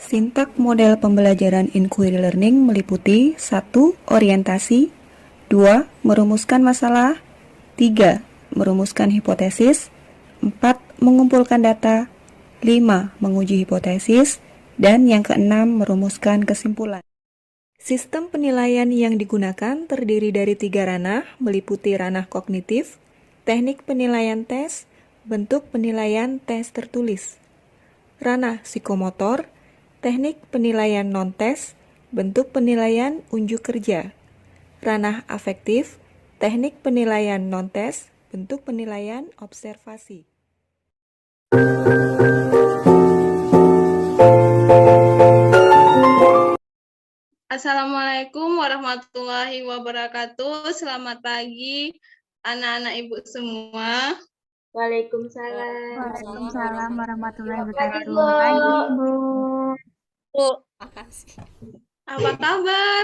Sintak model pembelajaran inquiry learning meliputi 1. Orientasi 2. Merumuskan masalah 3. Merumuskan hipotesis 4. Mengumpulkan data 5. Menguji hipotesis dan yang keenam, merumuskan kesimpulan. Sistem penilaian yang digunakan terdiri dari 3 ranah, meliputi ranah kognitif, teknik penilaian tes, bentuk penilaian tes tertulis. Ranah psikomotor, teknik penilaian non-tes, bentuk penilaian unjuk kerja. Ranah afektif, teknik penilaian non-tes, bentuk penilaian observasi. Assalamualaikum warahmatullahi wabarakatuh. Selamat pagi anak-anak ibu semua. Waalaikumsalam. Waalaikumsalam warahmatullahi Pagi, wabarakatuh. Bu. Pagi, Bu. Bu, Makasih. apa kabar?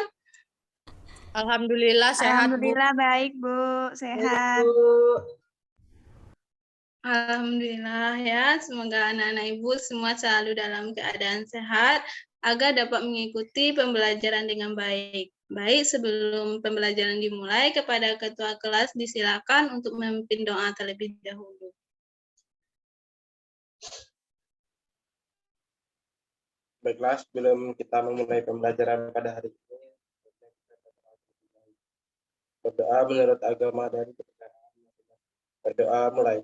Alhamdulillah sehat, Bu. Alhamdulillah baik, Bu. Sehat. Bu. Alhamdulillah ya, semoga anak-anak ibu semua selalu dalam keadaan sehat agar dapat mengikuti pembelajaran dengan baik. Baik, sebelum pembelajaran dimulai, kepada ketua kelas disilakan untuk memimpin doa terlebih dahulu. Baiklah, sebelum kita memulai pembelajaran pada hari ini, berdoa menurut agama dan kepercayaan. Berdoa mulai.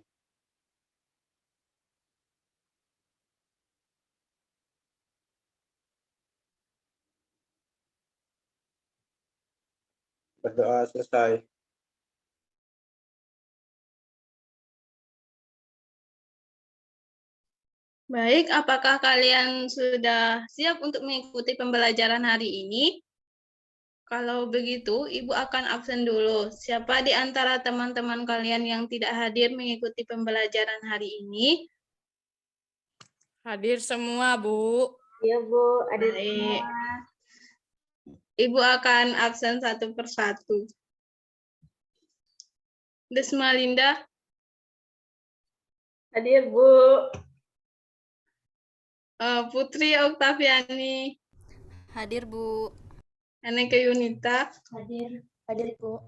Berdoa selesai. Baik, apakah kalian sudah siap untuk mengikuti pembelajaran hari ini? Kalau begitu, Ibu akan absen dulu. Siapa di antara teman-teman kalian yang tidak hadir mengikuti pembelajaran hari ini? Hadir semua, Bu. Iya, Bu. Ada Baik. Ibu akan absen satu persatu. Desmalinda, hadir, Bu. Putri Oktaviani, Hadir, Bu. Aneka Yunita, Hadir. Hadir, Bu.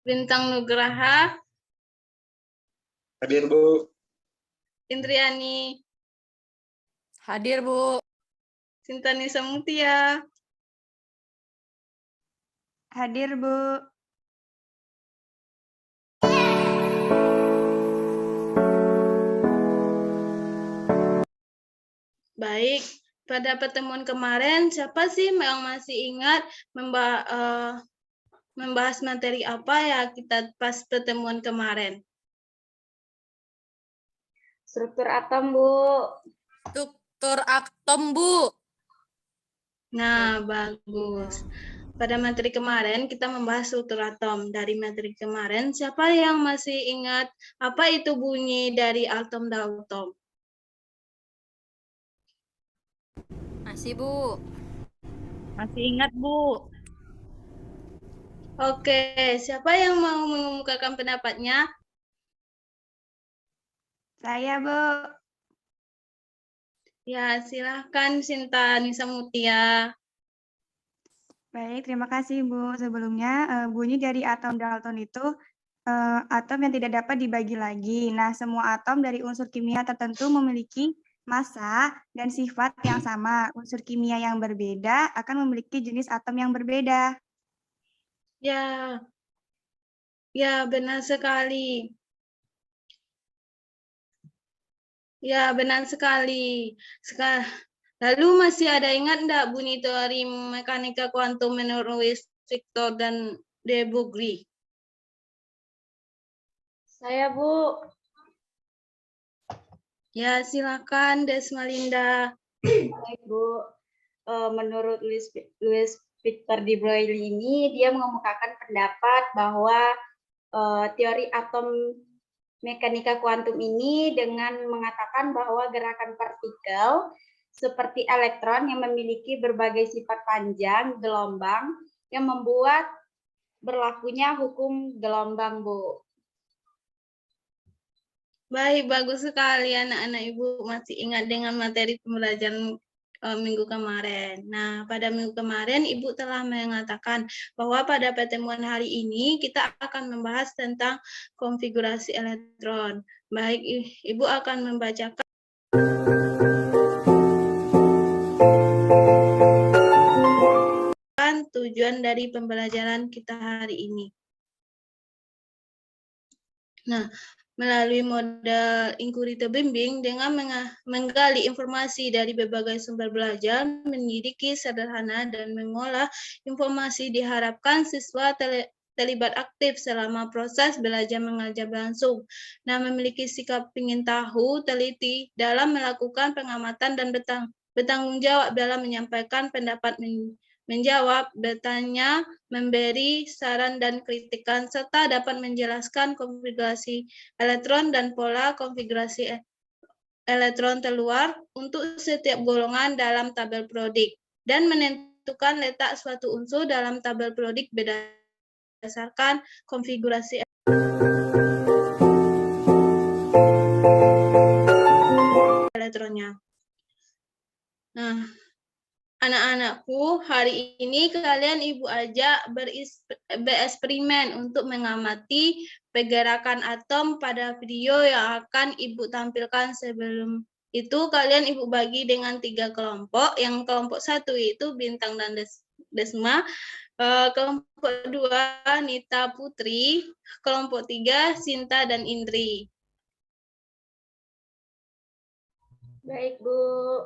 Bintang Nugraha, Hadir, Bu. Indriani, Hadir, Bu. Sintani Samutia, Hadir, Bu. Baik, pada pertemuan kemarin, siapa sih yang masih ingat membahas materi apa ya kita pas pertemuan kemarin? Struktur atom, Bu. Struktur atom, Bu. Nah, bagus. Pada materi kemarin kita membahas struktur atom. Dari materi kemarin, siapa yang masih ingat apa itu bunyi dari atom dan atom? Masih, Bu. Masih ingat, Bu. Oke, siapa yang mau mengemukakan pendapatnya? Saya, Bu. Ya, silahkan Sinta Nisa Mutia. Baik, terima kasih, Bu. Sebelumnya, bunyi dari atom Dalton itu atom yang tidak dapat dibagi lagi. Nah, semua atom dari unsur kimia tertentu memiliki massa dan sifat yang sama. Unsur kimia yang berbeda akan memiliki jenis atom yang berbeda. Ya, benar sekali. Ya, benar sekali. Lalu masih ada ingat enggak bunyi teori mekanika kuantum menurut Victor dan de Broglie? Saya, Bu. Ya, silakan Desmalinda. Baik, Bu. menurut Louis Victor de Broglie ini, dia mengemukakan pendapat bahwa teori atom mekanika kuantum ini dengan mengatakan bahwa gerakan partikel seperti elektron yang memiliki berbagai sifat panjang gelombang yang membuat berlakunya hukum gelombang, Bu. Baik, bagus sekali anak-anak Ibu masih ingat dengan materi pembelajaran minggu kemarin. Nah, pada minggu kemarin Ibu telah mengatakan bahwa pada pertemuan hari ini kita akan membahas tentang konfigurasi elektron. Baik, Ibu akan membacakan tujuan dari pembelajaran kita hari ini. Nah, melalui model inquiry terbimbing dengan menggali informasi dari berbagai sumber belajar, mendidik sederhana dan mengolah informasi diharapkan siswa terlibat aktif selama proses belajar mengajar berlangsung. Nah, memiliki sikap ingin tahu, teliti dalam melakukan pengamatan dan bertanggung jawab dalam menyampaikan pendapat, menjawab, bertanya, memberi saran dan kritikan, serta dapat menjelaskan konfigurasi elektron dan pola konfigurasi elektron terluar untuk setiap golongan dalam tabel periodik, dan menentukan letak suatu unsur dalam tabel periodik berdasarkan konfigurasi elektronnya. Nah, anak-anakku, hari ini kalian Ibu ajak bereksperimen untuk mengamati pergerakan atom pada video yang akan Ibu tampilkan. Sebelum itu kalian Ibu bagi dengan 3 kelompok. Yang kelompok 1 itu Bintang dan Desma, kelompok 2 Nita Putri, kelompok 3 Sinta dan Indri. Baik, Bu.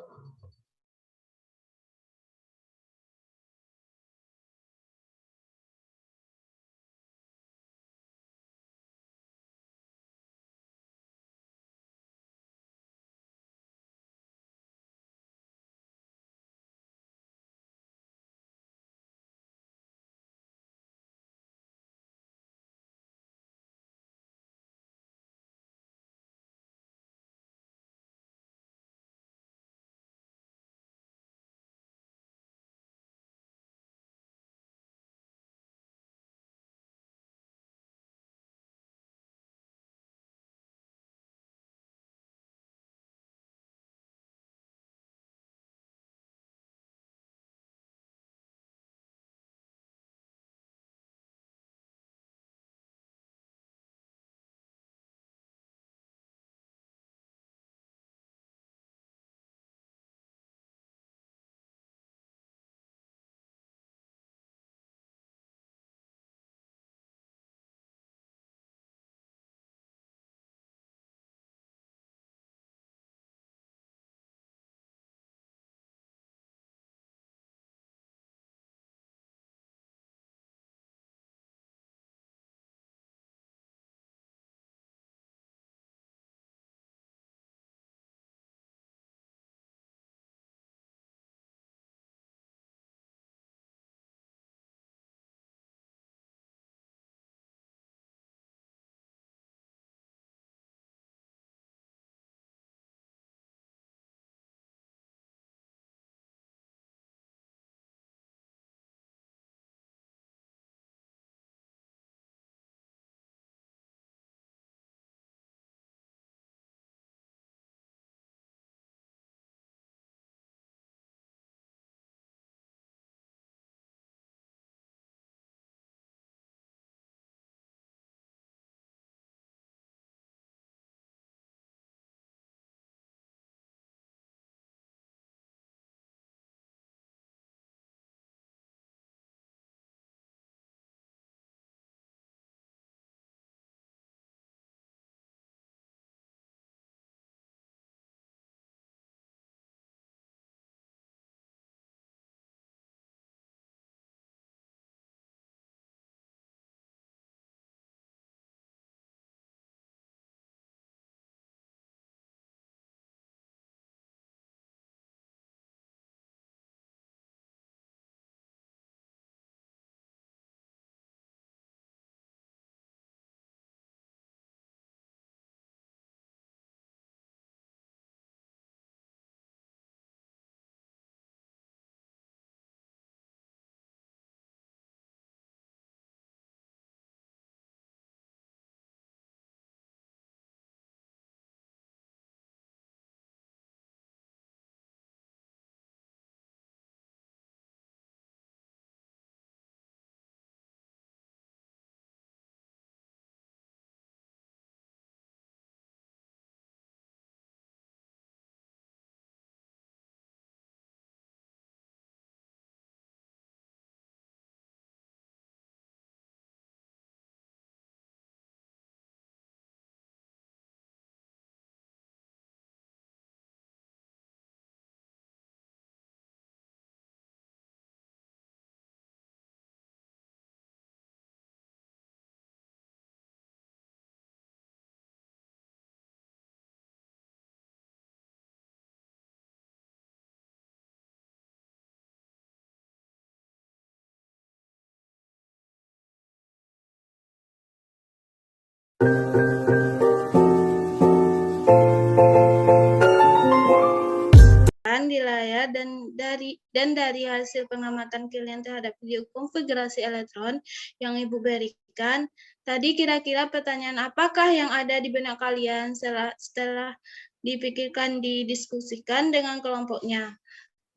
di layar dan dari hasil pengamatan kalian terhadap video konfigurasi elektron yang Ibu berikan, tadi kira-kira pertanyaan apakah yang ada di benak kalian setelah dipikirkan, didiskusikan dengan kelompoknya.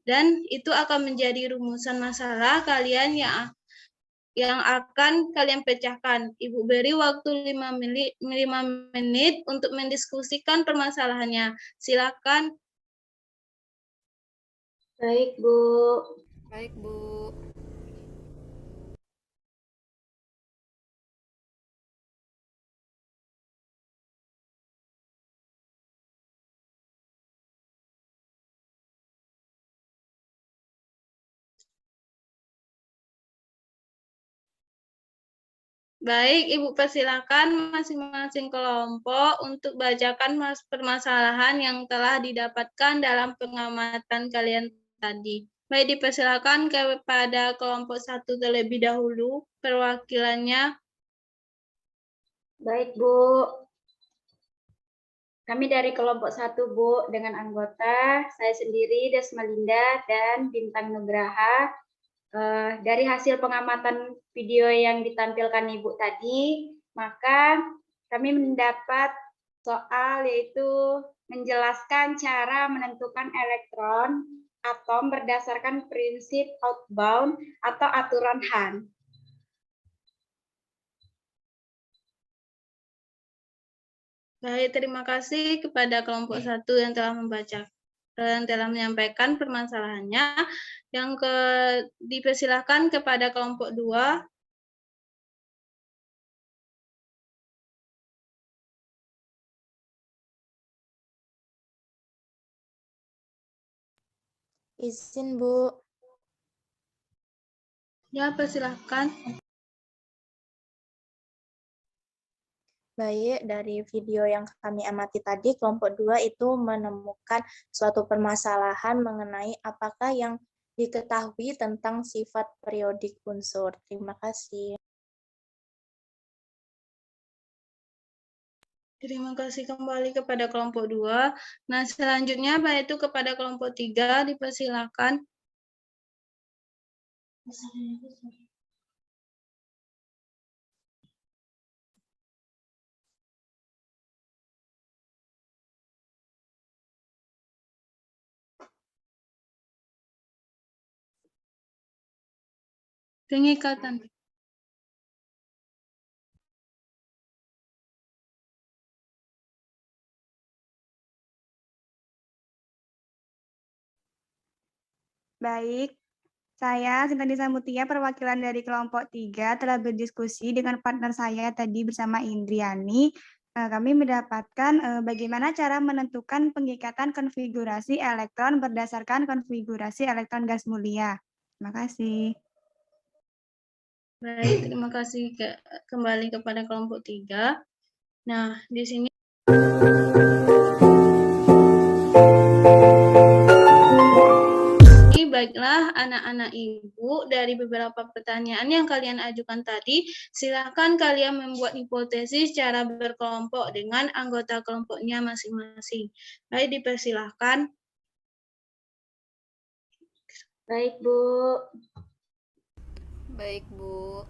Dan itu akan menjadi rumusan masalah kalian yang akan kalian pecahkan. Ibu beri waktu 5 menit untuk mendiskusikan permasalahannya. Silakan. Baik, Bu. Baik, Bu. Baik, Ibu persilakan masing-masing kelompok untuk bacakan permasalahan yang telah didapatkan dalam pengamatan kalian tadi. Baik, dipersilakan kepada kelompok 1 terlebih dahulu, perwakilannya. Baik, Bu. Kami dari kelompok 1, Bu, dengan anggota saya sendiri, Desmelinda dan Bintang Nugraha. Dari hasil pengamatan video yang ditampilkan Ibu tadi, maka kami mendapat soal yaitu menjelaskan cara menentukan elektron atom berdasarkan prinsip outbound atau aturan Hahn. Baik, terima kasih kepada kelompok 1 yang telah telah menyampaikan permasalahannya. Dipersilakan kepada kelompok 2. Izin, Bu. Ya, persilakan. Baik, dari video yang kami amati tadi, kelompok 2 itu menemukan suatu permasalahan mengenai apakah yang diketahui tentang sifat periodik unsur. Terima kasih. Terima kasih kembali kepada kelompok 2. Nah, selanjutnya yaitu kepada kelompok 3, dipersilakan. Pengikatan. Baik, saya Sinta Mutia, perwakilan dari kelompok 3, telah berdiskusi dengan partner saya tadi bersama Indriani. Kami mendapatkan bagaimana cara menentukan pengikatan konfigurasi elektron berdasarkan konfigurasi elektron gas mulia. Terima kasih. Baik, terima kasih kembali kepada kelompok 3. Nah, di sini baiklah anak-anak Ibu, dari beberapa pertanyaan yang kalian ajukan tadi, silakan kalian membuat hipotesis cara berkelompok dengan anggota kelompoknya masing-masing. Baik, dipersilahkan. Baik, Bu. Baik, Bu.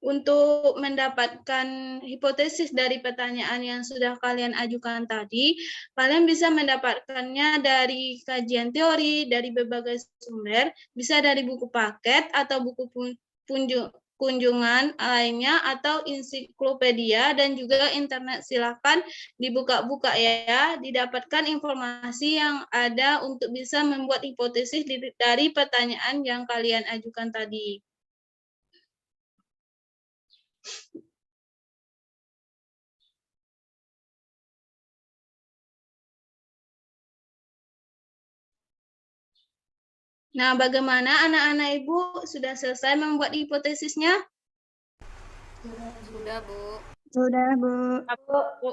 Untuk mendapatkan hipotesis dari pertanyaan yang sudah kalian ajukan tadi, kalian bisa mendapatkannya dari kajian teori, dari berbagai sumber, bisa dari buku paket atau buku kunjungan lainnya, atau ensiklopedia dan juga internet. Silakan dibuka-buka ya, didapatkan informasi yang ada untuk bisa membuat hipotesis dari pertanyaan yang kalian ajukan tadi. Nah, bagaimana anak-anak Ibu sudah selesai membuat hipotesisnya? Sudah, Bu. Sudah, Bu. Bu.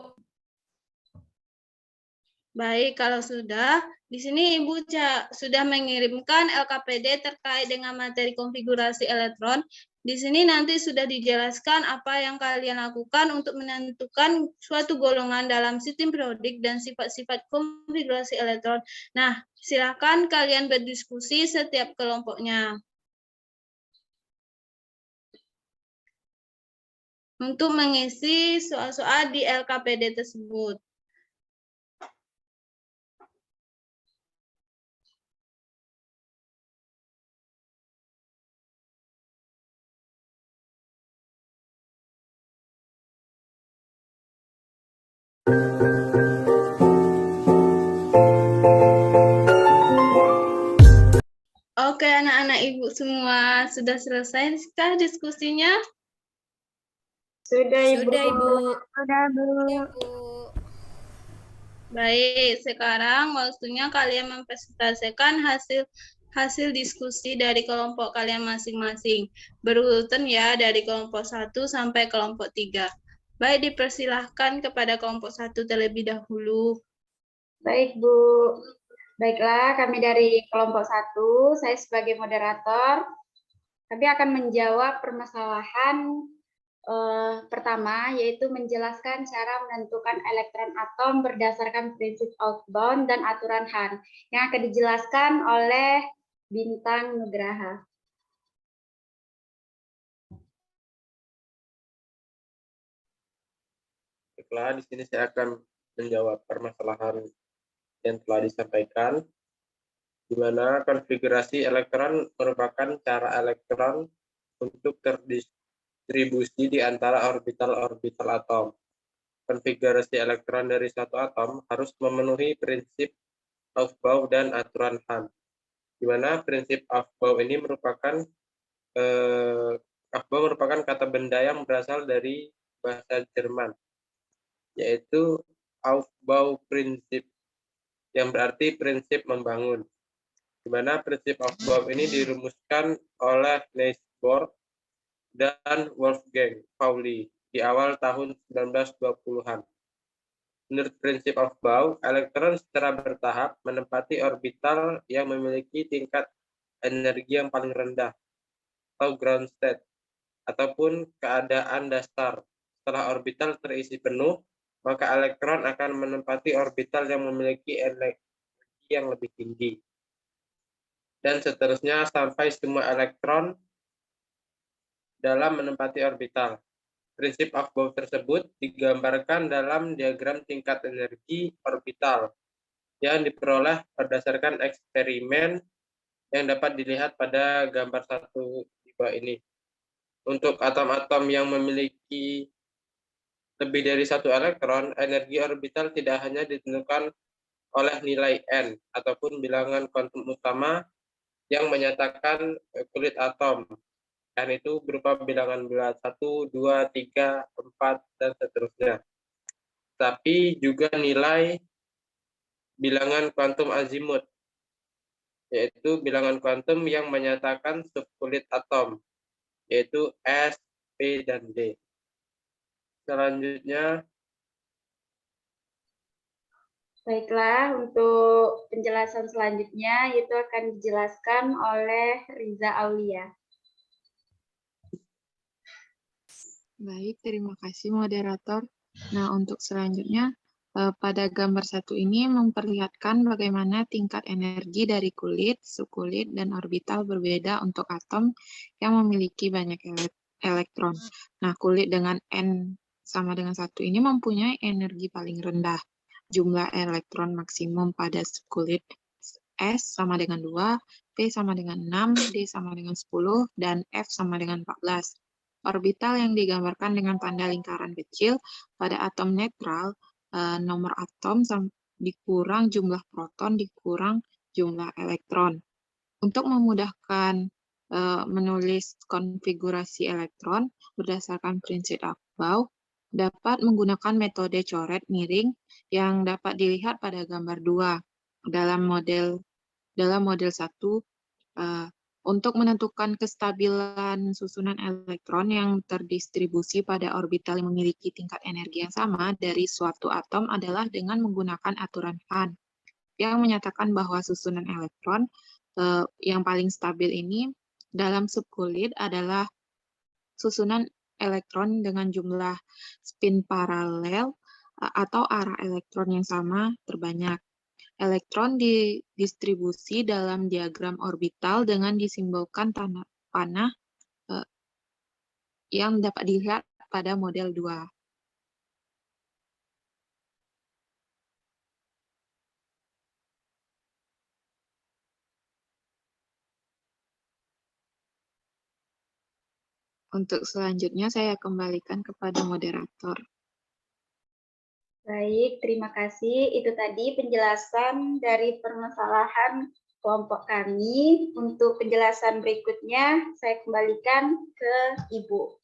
Baik, kalau sudah, di sini Ibu sudah mengirimkan LKPD terkait dengan materi konfigurasi elektron. Di sini nanti sudah dijelaskan apa yang kalian lakukan untuk menentukan suatu golongan dalam sistem periodik dan sifat-sifat konfigurasi elektron. Nah, silakan kalian berdiskusi setiap kelompoknya untuk mengisi soal-soal di LKPD tersebut. Oke, anak-anak Ibu semua, sudah selesaikah diskusinya? Sudah, Ibu. Sudah, Ibu. Sudah, Bu. Ya, Bu. Baik, sekarang waktunya kalian mempresentasikan hasil diskusi dari kelompok kalian masing-masing. Berurutan ya, dari kelompok 1 sampai kelompok 3. Baik, dipersilahkan kepada kelompok 1 terlebih dahulu. Baik, Bu. Baiklah, kami dari kelompok 1, saya sebagai moderator, kami akan menjawab permasalahan pertama, yaitu menjelaskan cara menentukan elektron atom berdasarkan prinsip Aufbau dan aturan Hahn, yang akan dijelaskan oleh Bintang Nugraha. Baiklah, di sini saya akan menjawab permasalahan yang telah disampaikan, di mana konfigurasi elektron merupakan cara elektron untuk terdistribusi di antara orbital-orbital atom. Konfigurasi elektron dari satu atom harus memenuhi prinsip Aufbau dan aturan Hahn, di mana prinsip Aufbau ini merupakan Aufbau merupakan kata benda yang berasal dari bahasa Jerman, yaitu Aufbauprinzip, yang berarti prinsip membangun, di mana prinsip Aufbau ini dirumuskan oleh Niels Bohr dan Wolfgang Pauli di awal tahun 1920-an. Menurut prinsip Aufbau, elektron secara bertahap menempati orbital yang memiliki tingkat energi yang paling rendah, atau ground state, ataupun keadaan dasar. Setelah orbital terisi penuh, maka elektron akan menempati orbital yang memiliki energi yang lebih tinggi. Dan seterusnya sampai semua elektron dalam menempati orbital. Prinsip Aufbau tersebut digambarkan dalam diagram tingkat energi orbital yang diperoleh berdasarkan eksperimen yang dapat dilihat pada gambar 1 di bawah ini. Untuk atom-atom yang memiliki lebih dari satu elektron, energi orbital tidak hanya ditentukan oleh nilai n ataupun bilangan kuantum utama yang menyatakan kulit atom, dan itu berupa bilangan-bilangan 1, 2, 3, 4, dan seterusnya. Tapi juga nilai bilangan kuantum azimut, yaitu bilangan kuantum yang menyatakan subkulit atom, yaitu S, P, dan D. Selanjutnya, Baiklah, untuk penjelasan selanjutnya itu akan dijelaskan oleh Riza Aulia. Baik, terima kasih moderator. Nah, untuk selanjutnya, pada gambar 1 ini memperlihatkan bagaimana tingkat energi dari kulit, subkulit, dan orbital berbeda untuk atom yang memiliki banyak elektron. Nah, kulit dengan N sama dengan 1 ini mempunyai energi paling rendah. Jumlah elektron maksimum pada subkulit S sama dengan 2, P sama dengan 6, D sama dengan 10, dan F sama dengan 14. Orbital yang digambarkan dengan tanda lingkaran kecil pada atom netral, nomor atom dikurang jumlah proton dikurang jumlah elektron. Untuk memudahkan menulis konfigurasi elektron berdasarkan prinsip Aufbau, dapat menggunakan metode coret miring yang dapat dilihat pada gambar 2. Dalam model 1, Untuk menentukan kestabilan susunan elektron yang terdistribusi pada orbital yang memiliki tingkat energi yang sama dari suatu atom adalah dengan menggunakan aturan Hahn, yang menyatakan bahwa susunan elektron yang paling stabil ini dalam subkulit adalah susunan elektron dengan jumlah spin paralel atau arah elektron yang sama terbanyak. Elektron didistribusi dalam diagram orbital dengan disimbolkan tanda panah yang dapat dilihat pada model 2. Untuk selanjutnya saya kembalikan kepada moderator. Baik, terima kasih. Itu tadi penjelasan dari permasalahan kelompok kami. Untuk penjelasan berikutnya, saya kembalikan ke Ibu.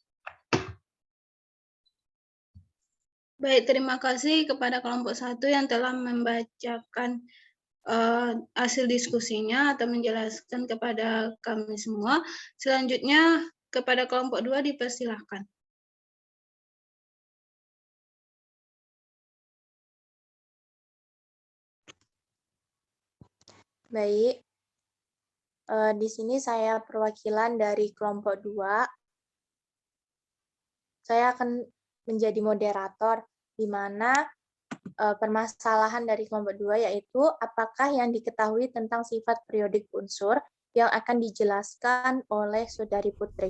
Baik, terima kasih kepada kelompok 1 yang telah membacakan hasil diskusinya atau menjelaskan kepada kami semua. Selanjutnya kepada kelompok 2 dipersilahkan. Baik, di sini saya perwakilan dari kelompok 2. Saya akan menjadi moderator, di mana permasalahan dari kelompok 2 yaitu apakah yang diketahui tentang sifat periodik unsur yang akan dijelaskan oleh Saudari Putri.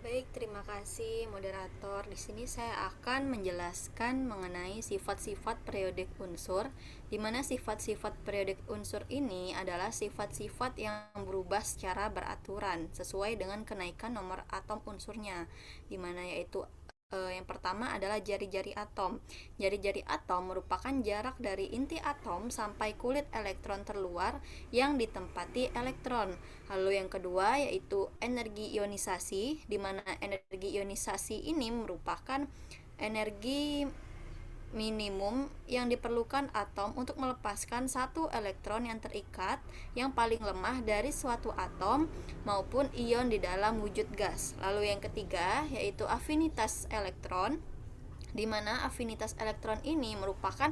Baik, terima kasih moderator. Di sini saya akan menjelaskan mengenai sifat-sifat periodik unsur, di mana sifat-sifat periodik unsur ini adalah sifat-sifat yang berubah secara beraturan sesuai dengan kenaikan nomor atom unsurnya, di mana yaitu yang pertama adalah jari-jari atom. Jari-jari atom merupakan jarak dari inti atom sampai kulit elektron terluar yang ditempati elektron. Lalu yang kedua yaitu energi ionisasi, di mana energi ionisasi ini merupakan energi minimum yang diperlukan atom untuk melepaskan satu elektron yang terikat yang paling lemah dari suatu atom maupun ion di dalam wujud gas. Lalu yang ketiga yaitu afinitas elektron, di mana afinitas elektron ini merupakan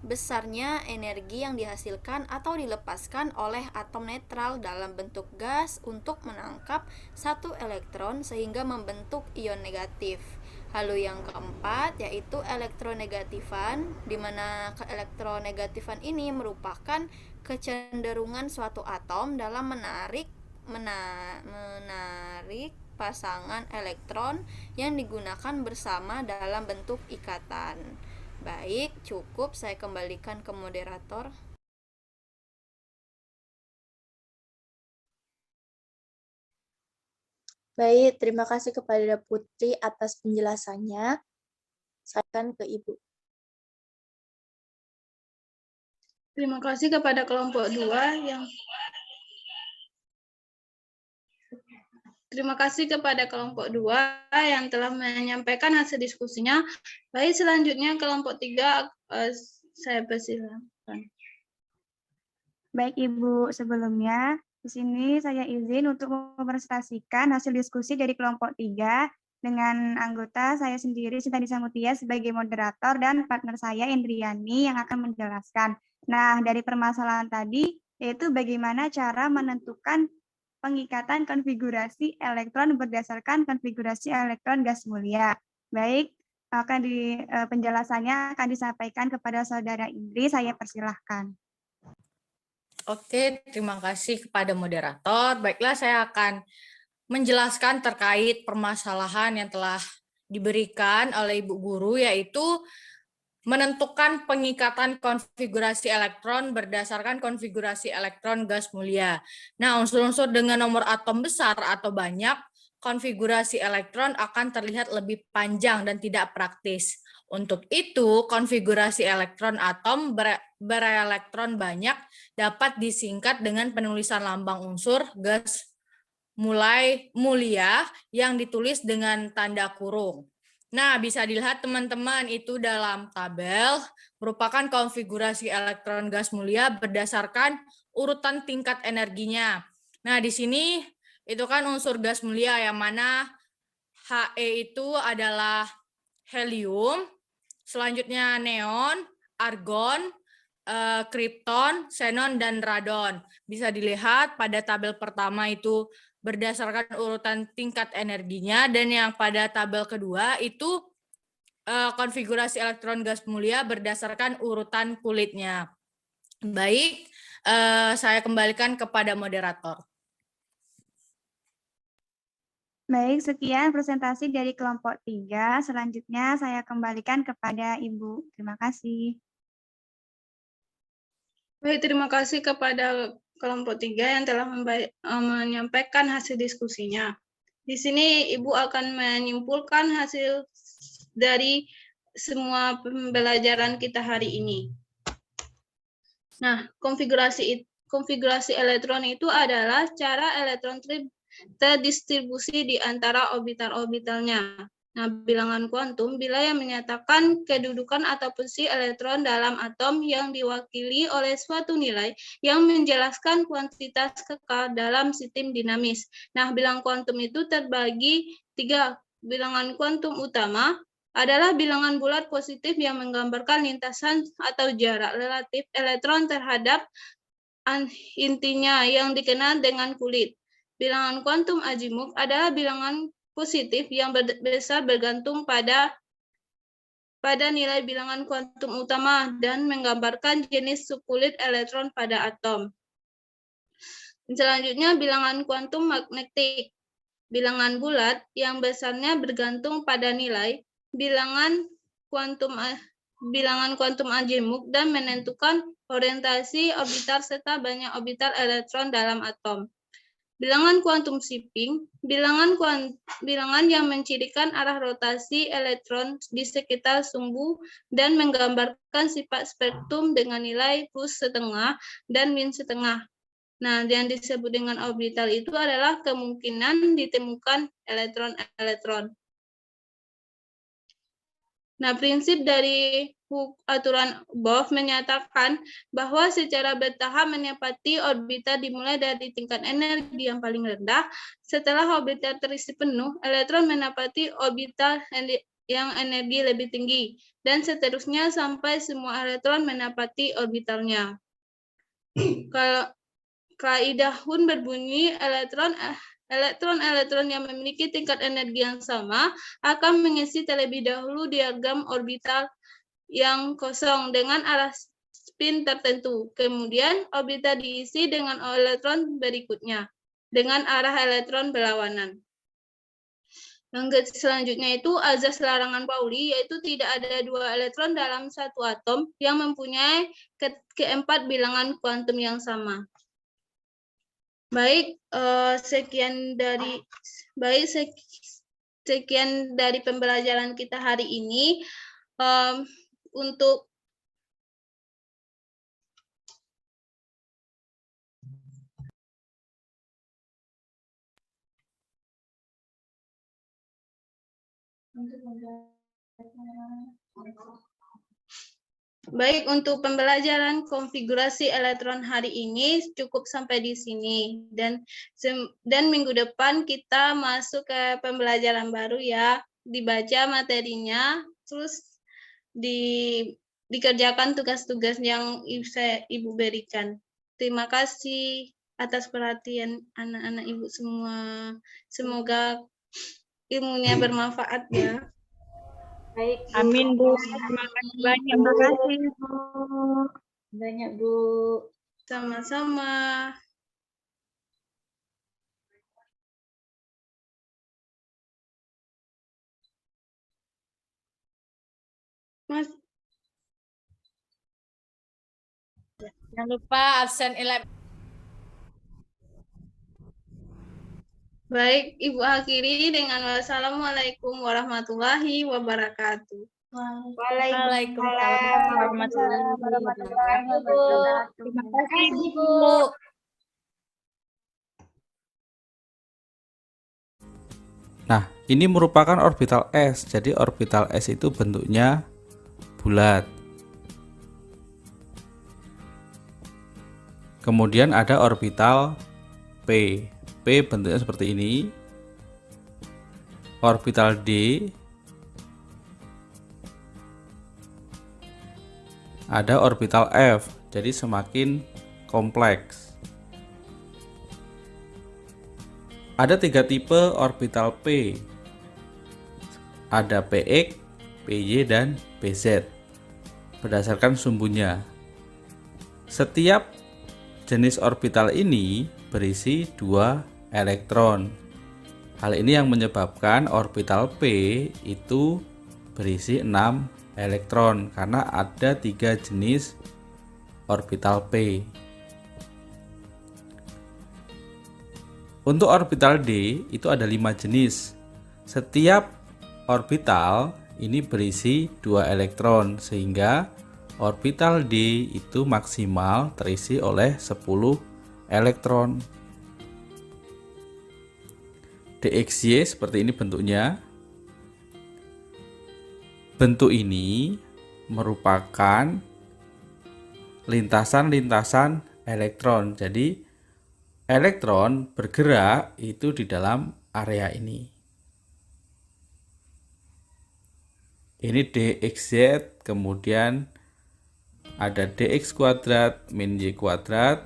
besarnya energi yang dihasilkan atau dilepaskan oleh atom netral dalam bentuk gas untuk menangkap satu elektron sehingga membentuk ion negatif. Lalu yang keempat yaitu elektronegatifan, di mana elektronegatifan ini merupakan kecenderungan suatu atom dalam menarik pasangan elektron yang digunakan bersama dalam bentuk ikatan. Baik, cukup, saya kembalikan ke moderator. Baik, terima kasih kepada Putri atas penjelasannya. Saya akan ke Ibu. Terima kasih kepada kelompok 2 yang Terima kasih kepada kelompok 2 yang telah menyampaikan hasil diskusinya. Baik, selanjutnya kelompok 3 saya persilahkan. Baik Ibu, sebelumnya di sini saya izin untuk mepresentasikan hasil diskusi dari kelompok 3 dengan anggota saya sendiri Sintani Samutia sebagai moderator dan partner saya Indriani yang akan menjelaskan. Nah, dari permasalahan tadi yaitu bagaimana cara menentukan pengikatan konfigurasi elektron berdasarkan konfigurasi elektron gas mulia. Baik, penjelasannya akan disampaikan kepada Saudara Indri, saya persilahkan. Oke, terima kasih kepada moderator. Baiklah, saya akan menjelaskan terkait permasalahan yang telah diberikan oleh Ibu Guru, yaitu menentukan pengikatan konfigurasi elektron berdasarkan konfigurasi elektron gas mulia. Nah, unsur-unsur dengan nomor atom besar atau banyak, konfigurasi elektron akan terlihat lebih panjang dan tidak praktis. Untuk itu, konfigurasi elektron atom berelektron banyak dapat disingkat dengan penulisan lambang unsur gas mulia yang ditulis dengan tanda kurung. Nah, bisa dilihat teman-teman itu dalam tabel merupakan konfigurasi elektron gas mulia berdasarkan urutan tingkat energinya. Nah, di sini itu kan unsur gas mulia yang mana He itu adalah helium, selanjutnya neon, argon, kripton, xenon, dan radon. Bisa dilihat pada tabel pertama itu berdasarkan urutan tingkat energinya, dan yang pada tabel kedua itu konfigurasi elektron gas mulia berdasarkan urutan kulitnya. Baik, saya kembalikan kepada moderator. Baik, sekian presentasi dari kelompok 3. Selanjutnya saya kembalikan kepada Ibu. Terima kasih. Baik, terima kasih kepada kelompok 3 yang telah menyampaikan hasil diskusinya. Di sini Ibu akan menyimpulkan hasil dari semua pembelajaran kita hari ini. Nah, konfigurasi elektron itu adalah cara elektron terdistribusi di antara orbital-orbitalnya. Nah, bilangan kuantum bila yang menyatakan kedudukan atau posisi elektron dalam atom yang diwakili oleh suatu nilai yang menjelaskan kuantitas kekal dalam sistem dinamis. Nah, bilangan kuantum itu terbagi 3. Bilangan kuantum utama adalah bilangan bulat positif yang menggambarkan lintasan atau jarak relatif elektron terhadap intinya yang dikenal dengan kulit. Bilangan kuantum azimut adalah bilangan positif yang besar bergantung pada nilai bilangan kuantum utama dan menggambarkan jenis subkulit elektron pada atom. Selanjutnya, bilangan kuantum magnetik. Bilangan bulat yang besarnya bergantung pada nilai bilangan kuantum azimut dan menentukan orientasi orbital serta banyak orbital elektron dalam atom. Bilangan kuantum shifting, bilangan yang mencirikan arah rotasi elektron di sekitar sumbu dan menggambarkan sifat spektrum dengan nilai plus setengah dan min setengah. Nah, yang disebut dengan orbital itu adalah kemungkinan ditemukan elektron-elektron. Nah, prinsip dari aturan Bohr menyatakan bahwa secara bertahap menepati orbital dimulai dari tingkat energi yang paling rendah. Setelah orbital terisi penuh, elektron menepati orbital yang energi lebih tinggi, dan seterusnya sampai semua elektron menepati orbitalnya. Kalau kaidah Hund berbunyi, elektron-elektron yang memiliki tingkat energi yang sama akan mengisi terlebih dahulu diagram orbital yang kosong dengan arah spin tertentu. Kemudian orbital diisi dengan elektron berikutnya dengan arah elektron berlawanan. Yang selanjutnya itu azas larangan Pauli, yaitu tidak ada 2 elektron dalam satu atom yang mempunyai keempat bilangan kuantum yang sama. Baik, sekian dari pembelajaran kita hari ini. Untuk pembelajaran konfigurasi elektron hari ini cukup sampai di sini, dan minggu depan kita masuk ke pembelajaran baru ya, dibaca materinya, terus dikerjakan tugas-tugas yang Ibu berikan. Terima kasih atas perhatian anak-anak Ibu semua. Semoga ilmunya bermanfaat ya. Baik, Bu. Amin, Bu. Terima kasih banyak. Terima kasih, Bu. Banyak, Bu. Sama-sama. Mas. Jangan lupa absen 11. Baik, Ibu akhiri dengan wassalamualaikum warahmatullahi wabarakatuh. Waalaikumsalam warahmatullahi wabarakatuh. Terima kasih, Bu. Nah, ini merupakan orbital S. Jadi orbital S itu bentuknya bulat. Kemudian ada orbital P. P bentuknya seperti ini. Orbital D. Ada orbital F. Jadi semakin kompleks. Ada 3 tipe orbital P. Ada PX, PY, dan PZ. Berdasarkan sumbunya. Setiap jenis orbital ini berisi 2 elektron. Hal ini yang menyebabkan orbital P itu berisi 6 elektron karena ada 3 jenis orbital P. Untuk orbital D itu ada 5 jenis. Setiap orbital ini berisi 2 elektron sehingga orbital D itu maksimal terisi oleh 10 elektron. DXY seperti ini bentuknya. Bentuk ini merupakan lintasan-lintasan elektron. Jadi elektron bergerak itu di dalam area ini. Ini DXZ, kemudian ada DX kuadrat min Y kuadrat,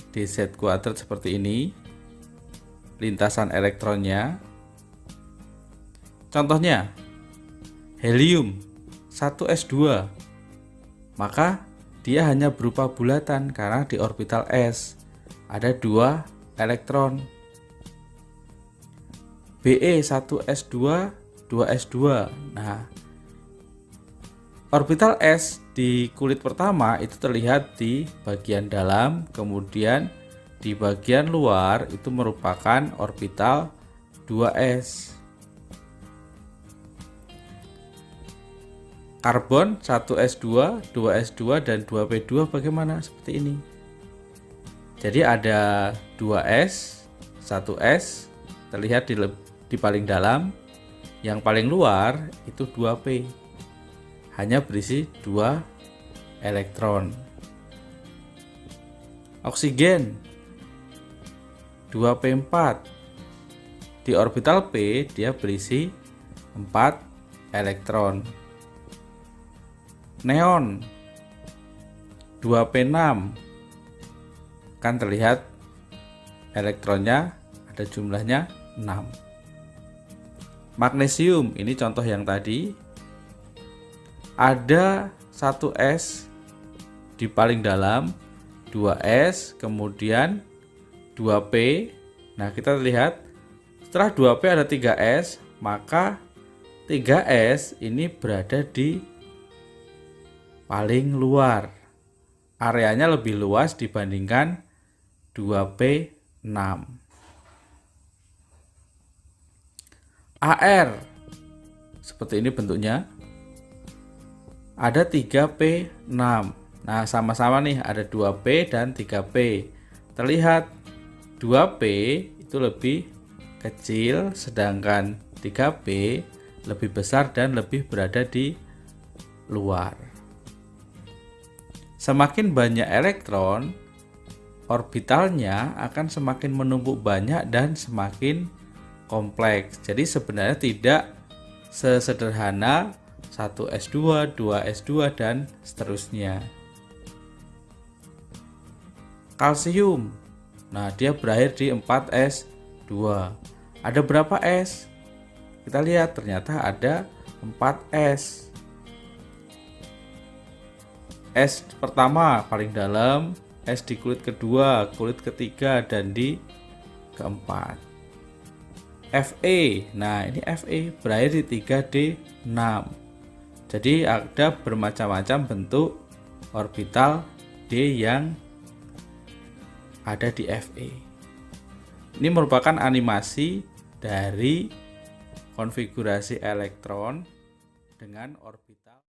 DZ kuadrat seperti ini. Lintasan elektronnya. Contohnya, helium 1s2. Maka dia hanya berupa bulatan karena di orbital S ada 2 elektron. Be 1s2, 2s2. Nah, orbital S di kulit pertama itu terlihat di bagian dalam, kemudian di bagian luar itu merupakan orbital 2s. Karbon 1s2, 2s2, dan 2p2 bagaimana? Seperti ini. Jadi ada 2s, 1s terlihat di paling dalam, yang paling luar itu 2p. Hanya berisi 2 elektron. Oksigen 2p4. Di orbital P dia berisi 4 elektron. Neon 2p6. Kan terlihat elektronnya ada jumlahnya 6. Magnesium, ini contoh yang tadi. Ada 1s di paling dalam, 2s, kemudian 2p. Nah, kita lihat setelah 2p ada 3s, maka 3s ini berada di paling luar. Areanya lebih luas dibandingkan 2p6. AR seperti ini bentuknya. Ada 3p6. Nah, sama-sama nih ada 2p dan 3p. Terlihat 2p itu lebih kecil, sedangkan 3p lebih besar dan lebih berada di luar. Semakin banyak elektron, orbitalnya akan semakin menumpuk banyak dan semakin kompleks. Jadi sebenarnya tidak sesederhana 1s2, 2s2, dan seterusnya. Kalsium, nah dia berakhir di 4s2. Ada berapa s? Kita lihat ternyata ada 4s. S pertama paling dalam, S di kulit kedua, kulit ketiga, dan di keempat. Fe, nah ini Fe berakhir di 3d6. Jadi ada bermacam-macam bentuk orbital D yang ada di Fe. Ini merupakan animasi dari konfigurasi elektron dengan orbital.